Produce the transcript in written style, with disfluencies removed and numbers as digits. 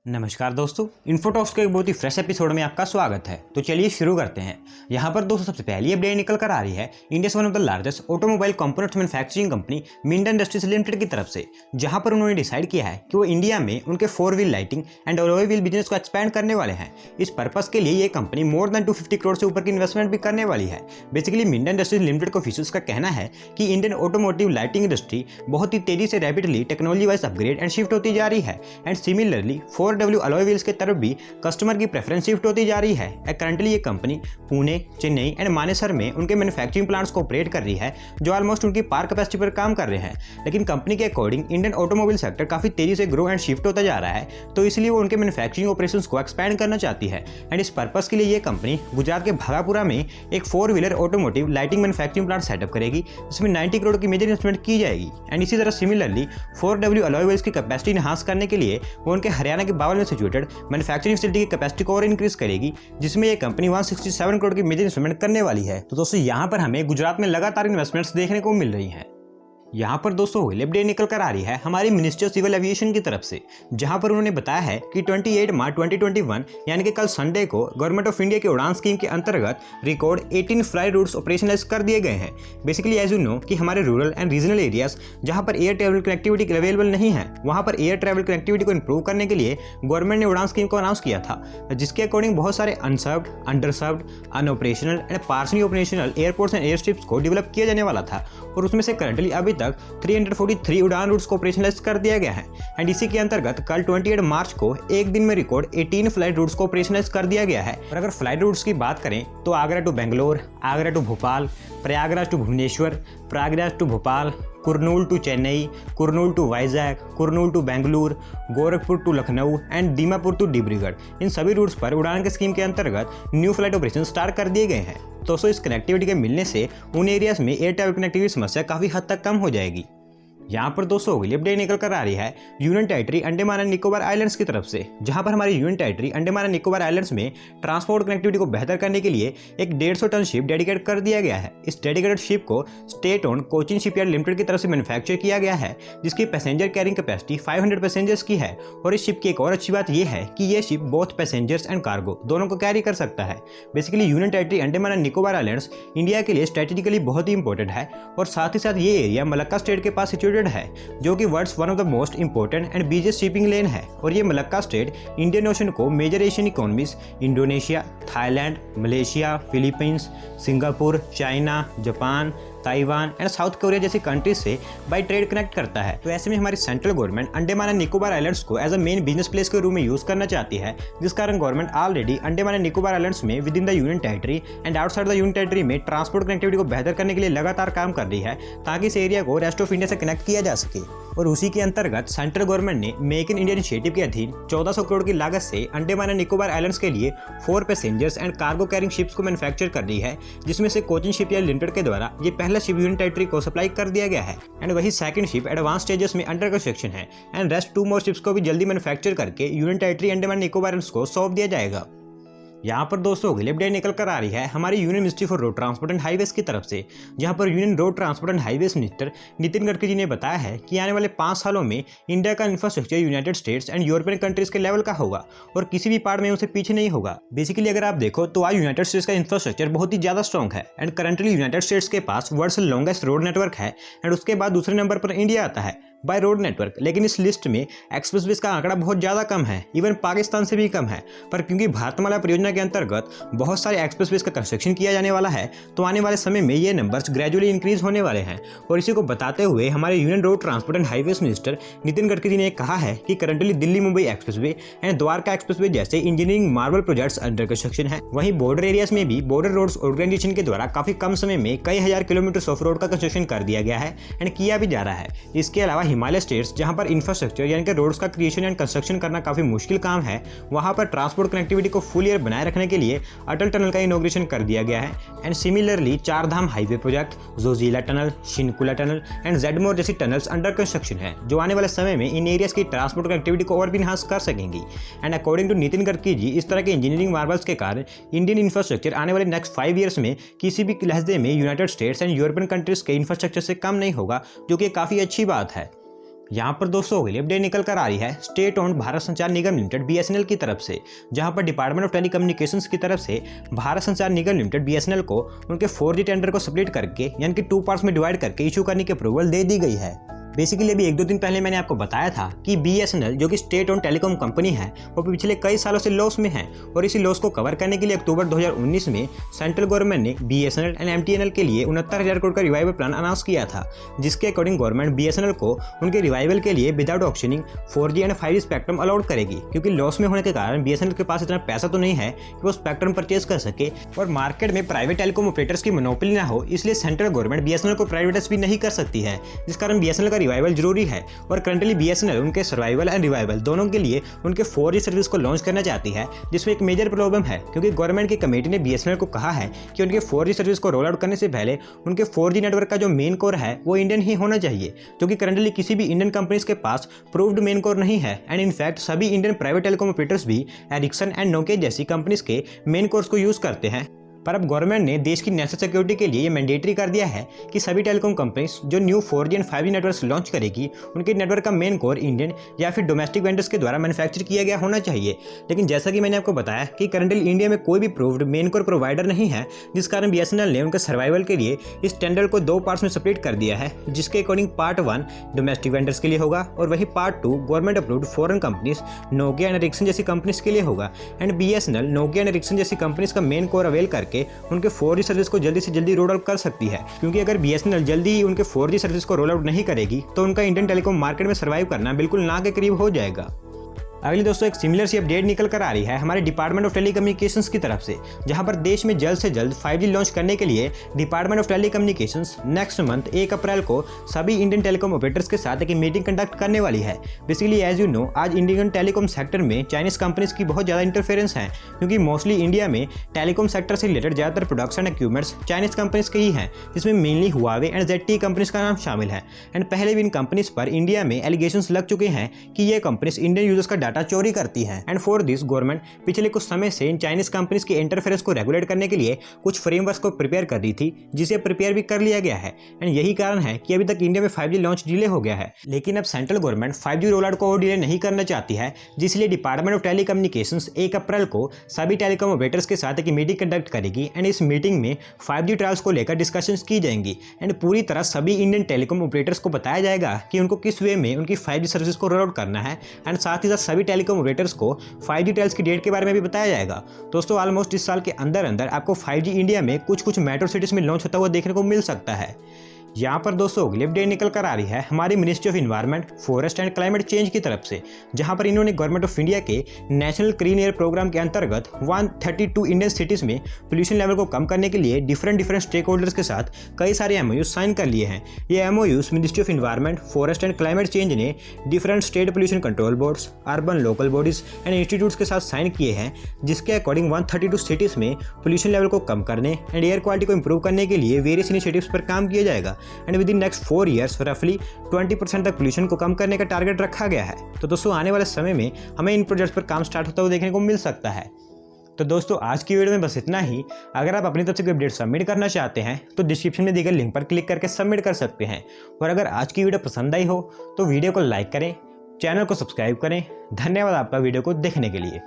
नमस्कार दोस्तों, इन्फोटॉक्स के एक बहुत ही फ्रेश एपिसोड में आपका स्वागत है। तो चलिए शुरू करते हैं। यहाँ पर दोस्तों सबसे पहली अपडेट निकल कर आ रही है India one of the largest automobile components manufacturing company Minda industries limited की तरफ से, जहाँ पर उन्होंने डिसाइड किया है कि वो इंडिया में उनके 4 wheel lighting and alloy wheel business को एक्सपैंड करने वाले हैं। इस पर्पस के लिए ये कंपनी मोर देन 250 करोड़ से ऊपर की इन्वेस्टमेंट भी करने वाली है। बेसिकली मिंडा इंडस्ट्रीज लिमिटेड के ऑफिशियल्स का कहना है कि इंडियन ऑटोमोटिव लाइटिंग इंडस्ट्री बहुत ही तेजी से rapidly technology wise upgrade and shift होती जा रही है and similarly 4W alloy wheels तरफ भी कस्टमर की प्रेफरेंस शिफ्ट होती जा रही है। करंटली ये कंपनी पुणे, चेन्नई एंड मानेसर में उनके मैन्युफैक्चरिंग प्लांट्स को ऑपरेट कर रही है, जो ऑलमोस्ट उनकी पार कैपेसिटी पर काम कर रहे हैं। लेकिन कंपनी के अकॉर्डिंग इंडियन ऑटोमोबाइल सेक्टर काफी तेजी से ग्रो एंड शिफ्ट होता जा रहा है, तो इसलिए वो उनके मैन्युफैक्चरिंग ऑपरेशंस को एक्सपैंड करना चाहती है। एंड इस पर्पस के लिए ये कंपनी गुजरात के भागापुरा में एक 4 wheeler automotive lighting manufacturing plant setup करेगी, जिसमें 90 करोड़ की मेजर इन्वेस्टमेंट की जाएगी। एंड इसी तरह सिमिलरली 4W अलॉय व्हील्स की कैपेसिटी इनहांस करने के लिए वो उनके हरियाणा के बावल में सिचुएटेड मैन्युफैक्चरिंग फैसिलिटी की कैपेसिटी को और इंक्रीज करेगी, जिसमें ये कंपनी 167 करोड़ की मेजर इन्वेस्टमेंट करने वाली है। तो दोस्तों यहाँ पर हमें गुजरात में लगातार इन्वेस्टमेंट्स देखने को मिल रही हैं। यहाँ पर दोस्तों अपडेट निकल कर आ रही है हमारी मिनिस्ट्री ऑफ सिविल एविएशन की तरफ से, जहाँ पर उन्होंने बताया है कि 28 मार्च 2021 यानी कि कल संडे को गवर्नमेंट ऑफ इंडिया की उड़ान स्कीम के अंतर्गत रिकॉर्ड 18 फ्लाई रूट्स ऑपरेशनलाइज कर दिए गए हैं। बेसिकली एज यू नो कि हमारे रूरल एंड रीजनल एरियाज जहाँ पर एयर ट्रैवल कनेक्टिविटी अवेलेबल नहीं है, वहाँ पर एयर ट्रैवल कनेक्टिविटी को इंप्रूव करने के लिए गवर्नमेंट ने उड़ान स्कीम को अनाउंस किया था, जिसके अकॉर्डिंग बहुत सारे unserved, underserved, unoperational and partially operational airports and airstrips को डेवलप किया जाने वाला था, और उसमें से करंटली अभी तक 343 उड़ान रूट्स को ऑपरेशनलाइज कर दिया गया है। एंड इसी के अंतर्गत कल 28 मार्च को एक दिन में रिकॉर्ड 18 फ्लाइट रूट्स को ऑपरेशनलाइज कर दिया गया है। और अगर फ्लाइट रूट्स की बात करें तो Agra to Bangalore, Agra to Bhopal, Prayagraj to Bhubaneswar, Prayagraj to Bhopal, Kurnool to Chennai, Kurnool to Vizag, Kurnool to Bengaluru, Gorakhpur to Lucknow and Dimapur to Dibrugarh, इन सभी रूट्स पर उड़ान के स्कीम के अंतर्गत न्यू फ्लाइट ऑपरेशन स्टार्ट कर दिए गए हैं। तो इस कनेक्टिविटी के मिलने से उन एरियाज में एयर ट्रैवल कनेक्टिविटी समस्या काफ़ी हद तक कम हो जाएगी। यहाँ पर दोस्तों अपडेट निकल कर आ रही है union territory Andaman and Nicobar islands की तरफ से, जहाँ पर हमारी union territory Andaman and Nicobar islands में ट्रांसपोर्ट कनेक्टिविटी को बेहतर करने के लिए एक 150 टन शिप डेडिकेट कर दिया गया है। इस डेडिकेटेड शिप को state own Cochin shipyard limited की तरफ से मैन्युफैक्चर किया गया है, जिसकी पैसेंजर कैरिंग कैपेसिटी 500 पैसेंजर्स की है। और इस शिप की एक और अच्छी बात यह है कि यह ship both passengers and cargo दोनों को कैरी कर सकता है। Basically union territory Andaman and Nicobar islands India के लिए स्ट्रेटेजिकली बहुत ही इंपॉर्टेंट है, और साथ ही साथ ये एरिया मलक्का स्टेट के पास सिचुएटेड है, जो कि world's one of the most important and biggest shipping lane है। और ये मलक्का स्टेट इंडियन ओशन को major Asian economies Indonesia, Thailand, Malaysia, Philippines, Singapore, China, Japan, Taiwan and South Korea जैसी countries से बाय ट्रेड कनेक्ट करता है। तो ऐसे में हमारी central government Andaman and Nicobar islands को as a main business place के रूप में यूज करना चाहती है, जिस कारण government already Andaman and Nicobar islands में within the union territory and outside the union territory में ट्रांसपोर्ट कनेक्टिविटी को बेहतर करने के लिए लगातार काम कर रही है, ताकि इस एरिया को रेस्ट ऑफ इंडिया से कनेक्ट किया जा सके। और उसी के अंतर्गत सेंट्रल गवर्नमेंट ने मेक इन इंडिया इनिशिएटिव के अधीन 1400 करोड़ की लागत से अंडमान एंड निकोबार आइलैंड्स के लिए 4 passengers and cargo carrying ships को मैन्युफैक्चर कर रही है, जिसमें से कोचिन शिपयार्ड लिमिटेड के द्वारा ये पहला शिप यूनियन टेरिटरी को सप्लाई कर दिया गया है। एंड वही सेकंड शिप एडवांस स्टेजेस में अंडर कंस्ट्रक्शन है, एंड रेस्ट 2 मोर शिप्स को भी जल्दी मैन्युफैक्चर करके union territory Andaman Nicobar islands को सौंप दिया जाएगा। यहाँ पर दोस्तों अपडेट निकल कर आ रही है हमारी union ministry for road transport and highways की तरफ से, जहाँ पर union road transport and highways minister Nitin Gadkari ji ने बताया है कि आने वाले 5 सालों में इंडिया का infrastructure United states and European countries के लेवल का होगा, और किसी भी पार्ट में उनसे पीछे नहीं होगा। बेसिकली अगर आप देखो तो आज यूनाइटेड स्टेट्स का इंफ्रास्ट्रक्चर बहुत ही ज्यादा स्ट्रॉन्ग है, एंड करंटली यूनाइटेड स्टेट्स के पास वर्ल्ड्स लॉन्गेस्ट रोड नेटवर्क है, एंड उसके बाद दूसरे नंबर पर इंडिया आता है बाय रोड नेटवर्क। लेकिन इस लिस्ट में एक्सप्रेसवेज का आंकड़ा बहुत ज़्यादा कम है, इवन पाकिस्तान से भी कम है। पर क्योंकि भारतमाला परियोजना के अंतर्गत बहुत सारे एक्सप्रेसवेज का कंस्ट्रक्शन किया जाने वाला है, तो आने वाले समय में ये नंबर्स ग्रेजुअली इंक्रीज होने वाले हैं। और इसी को बताते हुए हमारे union road transport and highways minister Nitin Gadkari ji ने कहा है कि currently Delhi Mumbai expressway and Dwarka expressway जैसे engineering marvel projects under construction है। वहीं बॉर्डर एरियाज में भी बॉर्डर रोड्स ऑर्गेनाइजेशन के द्वारा काफी कम समय में कई हजार किलोमीटर ऑफ रोड का कंस्ट्रक्शन कर दिया गया है एंड किया भी जा रहा है। इसके अलावा हिमालय स्टेट्स जहां पर इंफ्रास्ट्रक्चर यानी कि रोड्स का क्रिएशन एंड कंस्ट्रक्शन करना काफी मुश्किल काम है, वहां पर ट्रांसपोर्ट कनेक्टिविटी को फुल ईयर बनाए रखने के लिए अटल टनल का इनॉग्रेशन कर दिया गया है। And similarly 4 Dham highway project, Zojila tunnel, Shinkula tunnel and Z-Morh जैसी टनल्स अंडर कंस्ट्रक्शन है, जो आने वाले समय में इन एरियाज की ट्रांसपोर्ट कनेक्टिविटी को और भी इनहांस कर सकेंगी। And according to Nitin Gadkari ji, इस तरह के इंजीनियरिंग मार्बल्स के कारण इंडियन इंफ्रास्ट्रक्चर आने वाले नेक्स्ट 5 ईयर्स में किसी भी लहजे में United states and European countries के इंफ्रास्ट्रक्चर से कम नहीं होगा, जो कि काफी अच्छी बात है। यहाँ पर दोस्तों अगली अपडेट निकल कर आ रही है स्टेट ओन्ड भारत संचार निगम लिमिटेड BSNL की तरफ से, जहाँ पर डिपार्टमेंट ऑफ टेलीकम्युनिकेशंस की तरफ से भारत संचार निगम लिमिटेड BSNL को उनके 4G टेंडर को स्प्लिट करके यानी कि 2 पार्ट्स में डिवाइड करके इशू करने की अप्रूवल दे दी गई है। बेसिकली अभी 1-2 दिन पहले मैंने आपको बताया था कि BSNL जो कि स्टेट ओन टेलीकॉम कंपनी है वो पिछले कई सालों से लॉस में है और इसी लॉस को कवर करने के लिए अक्टूबर 2019 में सेंट्रल गवर्नमेंट ने BSNL एंड MTNL के लिए 69,000 करोड़ का रिवाइवल प्लान अनाउंस किया था, जिसके अकॉर्डिंग गवर्नमेंट BSNL को उनके रिवाइवल के लिए without auctioning 4G and 5G spectrum allowed करेगी, क्योंकि लॉस में होने के कारण BSNL के पास इतना पैसा तो नहीं है कि वो स्पेक्ट्रम परचेज कर सके और मार्केट में प्राइवेट टेलीकॉम ऑपरेटर्स की मोनोपोली ना हो, इसलिए सेंट्रल गवर्नमेंट BSNL को प्राइवेटाइज भी नहीं कर सकती है, जिस कारण BSNL का रिवाइवल जरूरी है। और करंटली BSNL उनके सर्वाइवल एंड रिवाइवल दोनों के लिए उनके 4G सर्विस को लॉन्च करना चाहती है, जिसमें एक मेजर प्रॉब्लम है क्योंकि गवर्नमेंट की कमेटी ने BSNL को कहा है कि उनके 4G सर्विस को रोल आउट करने से पहले उनके 4G नेटवर्क का जो मेन कोर है वो इंडियन ही होना चाहिए, जो कि करंटली किसी भी इंडियन कंपनीज के पास प्रूव्ड मेन कोर नहीं है। एंड इनफैक्ट सभी इंडियन प्राइवेट टेलीकॉम ऑपरेटर्स भी एरिक्सन एंड नोकिया जैसी कंपनीज के मेन कोर्स को यूज करते हैं। पर अब गवर्नमेंट ने देश की नेशनल सिक्योरिटी के लिए ये मैंडेटरी कर दिया है कि सभी टेलीकॉम कंपनीज जो new 4G and 5G network launch करेगी उनके नेटवर्क का मेन कोर इंडियन या फिर डोमेस्टिक वेंडर्स के द्वारा मैन्युफैक्चर किया गया होना चाहिए। लेकिन जैसा कि मैंने आपको बताया कि करंटली इंडिया में कोई भी प्रूव्ड मेन कोर प्रोवाइडर नहीं है, जिस कारण BSNL ने उनके सर्वाइवल के लिए इस टेंडर को 2 पार्ट्स में स्प्लिट कर दिया है, जिसके अकॉर्डिंग पार्ट 1 डोमेस्टिक वेंडर्स के लिए होगा और वही part 2 government approved foreign companies Nokia and Ericsson जैसी कंपनीज के लिए होगा। And BSNL Nokia and Ericsson जैसी कंपनीज का मेन कोर अवेल करके उनके 4G सर्विस को जल्दी से जल्दी रोल आउट कर सकती है, क्योंकि अगर BSNL जल्दी ही उनके 4G सर्विस को रोल आउट नहीं करेगी तो उनका इंडियन टेलीकॉम मार्केट में सर्वाइव करना बिल्कुल ना के करीब हो जाएगा। अगली दोस्तों एक सिमिलर सी अपडेट निकल कर आ रही है हमारे डिपार्टमेंट ऑफ टेलीकम्युनिकेशंस की तरफ से, जहां पर देश में जल्द से जल्द 5G लॉन्च करने के लिए department of telecommunications next month 1 अप्रैल को सभी इंडियन टेलीकॉम ऑपरेटर्स के साथ एक मीटिंग कंडक्ट करने वाली है। बेसिकली एज यू नो आज इंडियन टेलीकॉम सेक्टर में चाइनीज कंपनीज की बहुत ज़्यादा इंटरफेरेंस है, क्योंकि मोस्टली इंडिया में टेलीकॉम सेक्टर से रिलेटेड ज़्यादातर प्रोडक्शन इक्विपमेंट्स चाइनीज कंपनीज के ही हैं, जिसमें mainly Huawei and ZTE companies का नाम शामिल है। एंड पहले भी इन कंपनीज पर इंडिया में एलिगेशंस लग चुके हैं कि ये कंपनीज इंडियन यूजर्स का डाटा चोरी करती है। एंड फॉर दिस गवर्नमेंट पिछले कुछ समय से इन चाइनीज कंपनीज के इंटरफेरेंस को रेगुलेट करने के लिए कुछ फ्रेमवर्क्स को प्रिपेयर कर रही थी, जिसे प्रिपेयर भी कर लिया गया है। एंड यही कारण है कि अभी तक इंडिया में 5G लॉन्च डिले हो गया है। लेकिन अब central government 5G roll out को और डिले नहीं करना चाहती है, जिसलिए डिपार्टमेंट ऑफ टेलीकम्युनिकेशंस 1 अप्रैल को सभी टेलीकॉम ऑपरेटर्स के साथ एक मीटिंग कंडक्ट करेगी। एंड इस मीटिंग में 5G ट्रायल्स को लेकर डिस्कशंस की जाएंगी एंड पूरी तरह सभी इंडियन टेलीकॉम ऑपरेटर्स को बताया जाएगा कि उनको किस वे में उनकी 5G सर्विस को रोल आउट करना है। एंड साथ ही साथ सभी टेलीकॉम ऑपरेटर्स को 5G ट्रायल्स की डेट के बारे में भी बताया जाएगा। दोस्तों ऑलमोस्ट इस साल के अंदर अंदर आपको 5G इंडिया में कुछ मेट्रो सिटीज में लॉन्च होता हुआ देखने को मिल सकता है। यहाँ पर दोस्तों अगली अपडेट निकल कर आ रही है हमारी ministry of environment forest and climate change की तरफ से, जहाँ पर इन्होंने गवर्नमेंट ऑफ इंडिया के नेशनल क्लीन एयर प्रोग्राम के अंतर्गत 132 इंडियन सिटीज में पोल्यूशन लेवल को कम करने के लिए डिफरेंट स्टेक होल्डर्स के साथ कई सारे MOUs साइन कर लिए हैं। ये MOUs ministry of environment forest and climate change ने different state pollution control boards, urban local bodies and institutes के साथ साइन किए हैं, जिसके अकॉर्डिंग 132 सिटीज में पोल्यूशन लेवल को कम करने एंड एयर क्वालिटी को इंप्रूव करने के लिए वेरियस इनिशिएटिव्स पर काम किया जाएगा। And within next 4 years रफली 20% तक पोल्यूशन को कम करने का टारगेट रखा गया है। तो दोस्तों आने वाले समय में हमें इन प्रोजेक्ट्स पर काम स्टार्ट होता हुआ देखने को मिल सकता है। तो दोस्तों आज की वीडियो में बस इतना ही। अगर आप अपनी तरफ से कोई अपडेट सबमिट करना चाहते हैं तो डिस्क्रिप्शन में दिए गए लिंक पर क्लिक करके सबमिट कर सकते हैं। और अगर आज की वीडियो पसंद आई हो तो वीडियो को लाइक करें, चैनल को सब्सक्राइब करें। धन्यवाद आपका वीडियो को देखने के लिए।